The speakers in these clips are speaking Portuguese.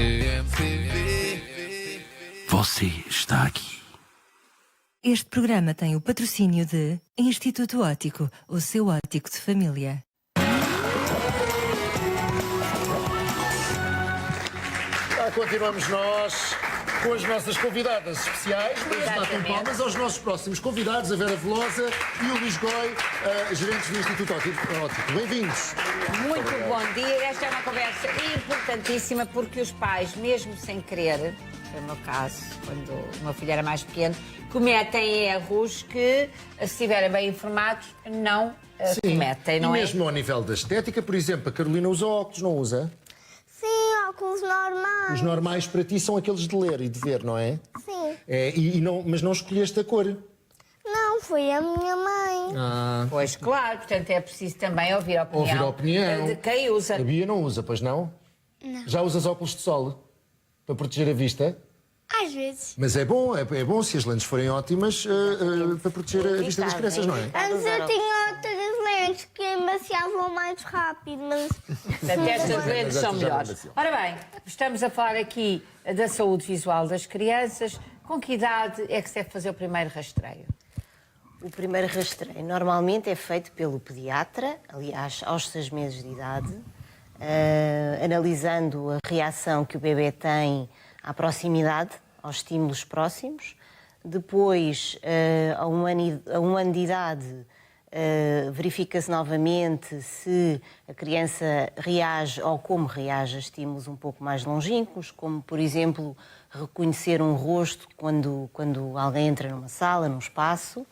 CMTV. Você está aqui. Este programa tem o patrocínio de Instituto Óptico, o seu óptico de família. Continuamos nós com as nossas convidadas especiais. Batem palmas aos nossos próximos convidados, a Vera Velosa e o Luís Goi, gerentes do Instituto Óptico. Bem-vindos. Muito bom dia. Esta é uma conversa importantíssima porque os pais, mesmo sem querer, foi o meu caso, quando o meu filho era mais pequeno, cometem erros que, se estiverem bem informados, não cometem, não é? E mesmo ao nível da estética, por exemplo, a Carolina usa óculos, não usa? Sim, óculos normais. Os normais para ti são aqueles de ler e de ver, não é? Sim. Mas não escolheste a cor? Não, foi a minha mãe. Pois claro, portanto é preciso também ouvir a opinião, de quem usa. A Bia não usa, pois não? Não. Já usas óculos de sol para proteger a vista? Às vezes. Mas é bom se as lentes forem ótimas para proteger a vista das crianças, não é? Antes eu tinha outras lentes que embaciavam mais rápido, mas... Até estas lentes são melhores. Ora bem, estamos a falar aqui da saúde visual das crianças. Com que idade é que se deve fazer o primeiro rastreio? O primeiro rastreio normalmente é feito pelo pediatra, aliás, aos 6 meses de idade, analisando a reação que o bebê tem à proximidade, aos estímulos próximos. Depois, a um ano de idade, verifica-se novamente se a criança reage ou como reage a estímulos um pouco mais longínquos, como, por exemplo, reconhecer um rosto quando alguém entra numa sala, num espaço.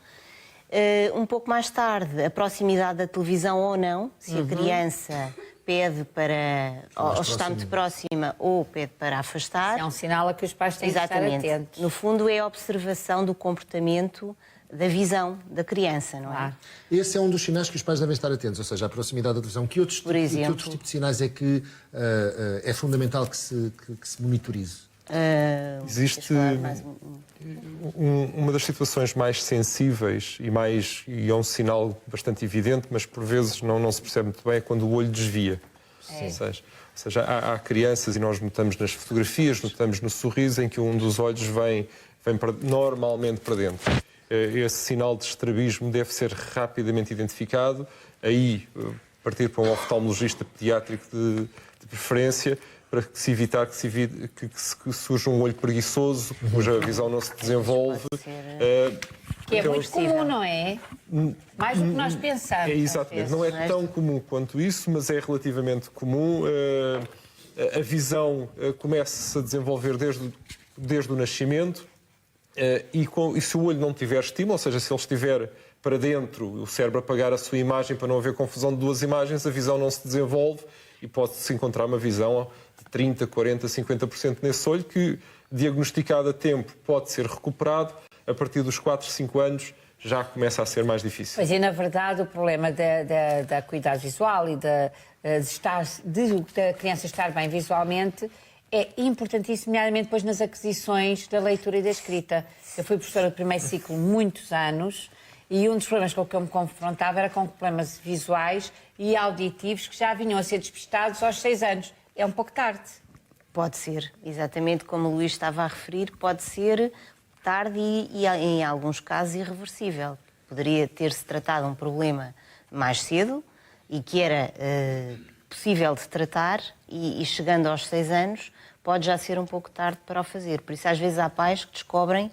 Um pouco mais tarde, a proximidade da televisão ou não, se a criança pede para ou está muito próxima ou pede para afastar. É um sinal a que os pais têm que estar atentos. No fundo, é a observação do comportamento da visão da criança, não é? Esse é um dos sinais que os pais devem estar atentos, ou seja, a proximidade da televisão. Que outros tipos de sinais é que é fundamental que se monitorize? Existe uma das situações mais sensíveis e é um sinal bastante evidente, mas por vezes não se percebe muito bem, é quando o olho desvia. Ou seja, há crianças, e nós notamos nas fotografias, notamos no sorriso, em que um dos olhos vem normalmente para dentro. Esse sinal de estrabismo deve ser rapidamente identificado, aí partir para um oftalmologista pediátrico de preferência, para se evitar que surja um olho preguiçoso, cuja visão não se desenvolve. Que é muito comum, não é? Mais do que nós pensamos. Exatamente. Não é tão comum quanto isso, mas é relativamente comum. A visão começa-se a desenvolver desde o nascimento e se o olho não tiver estímulo, ou seja, se ele estiver para dentro, o cérebro apagar a sua imagem para não haver confusão de duas imagens, a visão não se desenvolve e pode-se encontrar uma visão de 30%, 40%, 50% nesse olho que, diagnosticado a tempo, pode ser recuperado. A partir dos 4, 5 anos já começa a ser mais difícil. Pois é, na verdade, o problema da cuidado visual e da criança estar bem visualmente é importantíssimo, nomeadamente depois nas aquisições da leitura e da escrita. Eu fui professora de primeiro ciclo muitos anos e um dos problemas com que eu me confrontava era com problemas visuais e auditivos que já vinham a ser despistados aos 6 anos. É um pouco tarde. Pode ser, exatamente como o Luís estava a referir, pode ser tarde e em alguns casos, irreversível. Poderia ter-se tratado um problema mais cedo e que era possível de tratar e chegando aos 6 anos pode já ser um pouco tarde para o fazer. Por isso, às vezes, há pais que descobrem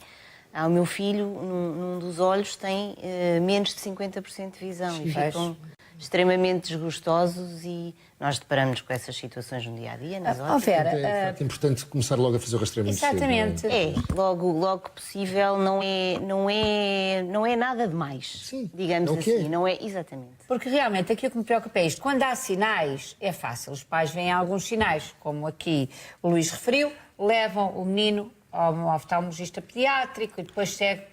o meu filho, num dos olhos, tem menos de 50% de visão e ficam extremamente desgostosos e nós deparamos com essas situações no dia-a-dia, nas horas. É importante começar logo a fazer o rastreamento. Exatamente. Cedo, logo que possível, não é nada demais, sim, digamos assim. Não é, exatamente. Porque realmente aquilo que me preocupa é isto. Quando há sinais, é fácil. Os pais veem alguns sinais, como aqui o Luís referiu, levam o menino ao oftalmologista pediátrico e depois segue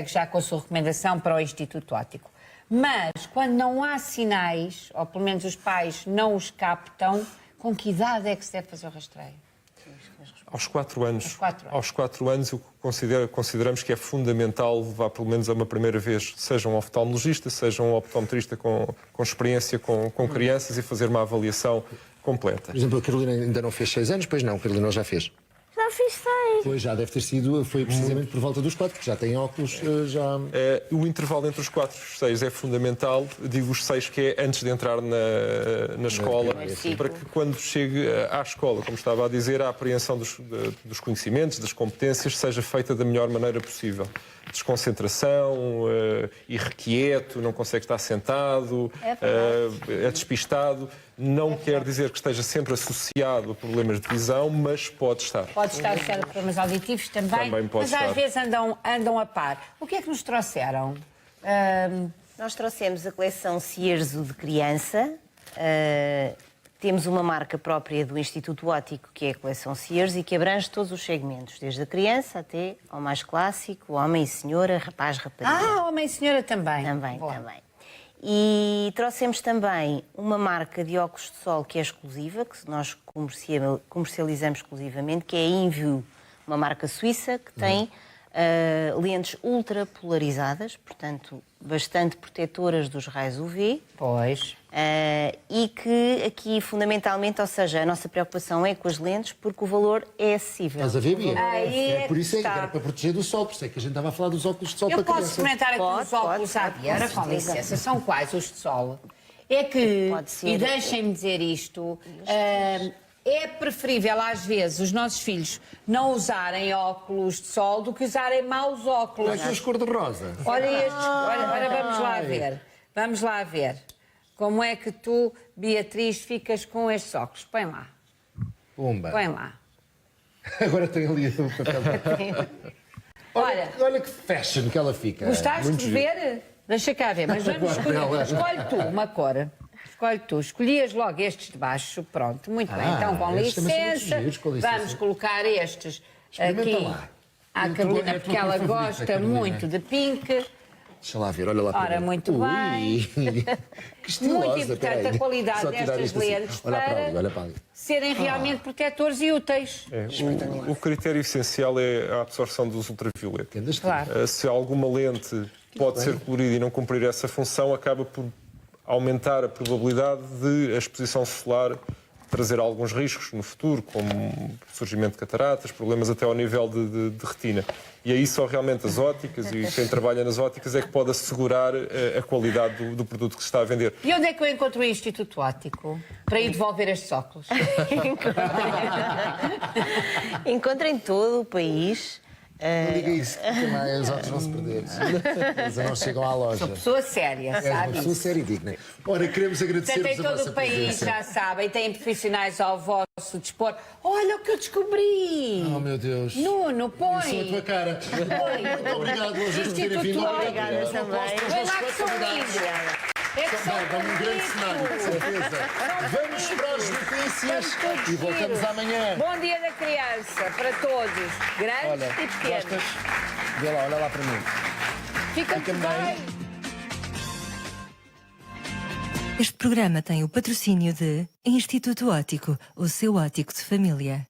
já com a sua recomendação para o Instituto Óptico. Mas, quando não há sinais, ou pelo menos os pais não os captam, com que idade é que se deve fazer o rastreio? Aos 4 anos. Aos 4 anos, consideramos que é fundamental levar pelo menos a uma primeira vez, seja um oftalmologista, seja um optometrista com experiência com crianças e fazer uma avaliação completa. Por exemplo, a Carolina ainda não fez 6 anos, pois não, Carolina já fez. Já fiz 6. Pois já deve ter sido, foi precisamente por volta dos 4, porque já tem óculos, já... O intervalo entre os 4 e os 6 é fundamental, digo os 6 que é antes de entrar na escola, para que quando chegue à escola, como estava a dizer, a apreensão dos conhecimentos, das competências, seja feita da melhor maneira possível. Desconcentração, irrequieto, não consegue estar sentado, é despistado. Não quer dizer que esteja sempre associado a problemas de visão, mas pode estar. Pode estar associado a problemas auditivos também, Também pode mas estar. às vezes andam a par. O que é que nos trouxeram? Nós trouxemos a coleção Sears de criança. Temos uma marca própria do Instituto Óptico, que é a coleção Sears, e que abrange todos os segmentos, desde a criança até ao mais clássico, homem e senhora, rapaz, rapariga. Homem e senhora também. Também, Boa. também. E trouxemos também uma marca de óculos de sol que é exclusiva, que nós comercializamos exclusivamente, que é a InView, uma marca suíça que tem lentes ultra polarizadas, portanto, bastante protetoras dos raios UV. Pois. E que aqui, fundamentalmente, ou seja, a nossa preocupação é com as lentes, porque o valor é acessível. Estás a ver, Bia? Aí É por isso é que está. era para proteger do sol, por isso é que a gente estava a falar dos óculos de sol Eu para posso criança. experimentar aqui Pode, os óculos pode, à Vieira, pode, com certeza. licença. São quais os de sol? É que, Pode ser. e deixem-me dizer isto, é preferível às vezes os nossos filhos não usarem óculos de sol do que usarem maus óculos. Olha aqui os cor-de-rosa. Olha estes, olha, vamos lá ver. Vamos lá ver. Como é que tu, Beatriz, ficas com estes óculos? Põe lá, Pumba. põe lá. Agora tem ali o papel. Olha que fashion que ela fica. Gostaste Muito de giro. ver? Deixa cá ver, mas vamos escolher. Bela. Escolhe tu uma cor. Escolhe tu. Escolhias logo estes de baixo. Pronto, muito bem. Então, com estes também são muito licença, giros, com licença. vamos colocar estes Experimenta aqui lá. à É a tua Carolina, porque ela favorita, gosta Carolina. muito de pink. Deixa lá ver, olha lá para Ora, mim. muito bem. Que estilosa, Muito importante peraí. a qualidade Só tirar destas isto assim. lentes Olha para para ali, olha para ali. serem realmente protetores e úteis. O critério essencial é a absorção dos ultravioletas. Andas tu. Claro. Se alguma lente pode ser colorida e não cumprir essa função, acaba por aumentar a probabilidade de a exposição solar trazer alguns riscos no futuro, como surgimento de cataratas, problemas até ao nível de retina. E aí só realmente as ópticas e quem trabalha nas ópticas é que pode assegurar a qualidade do produto que se está a vender. E onde é que eu encontro o Instituto Óptico para ir devolver estes óculos? Encontrem todo o país. Não diga isso, que também os outros vão se perder. Eles não chegam à loja. Pessoa séria, És uma sabe? pessoa séria e digna. Ora, queremos Portanto, agradecer-vos em a todo vossa o país, presença. já sabem, têm profissionais ao vosso dispor. Olha o que eu descobri! Oh, meu Deus. Nuno, põe! Isso é a tua cara. Muito obrigado, Lojas, por terem vindo. Instituto Obrigada Obrigado. também. Vem lá que são lindos! É que são Dá-me um grande cenário, com certeza. Vamos para as notícias e voltamos amanhã. Bom dia da criança para todos, grandes Olha, e pequenos. gostas? Vê lá, olha lá para mim. Fica Fica bem. Este programa tem o patrocínio de Instituto Óptico, o seu óptico de família.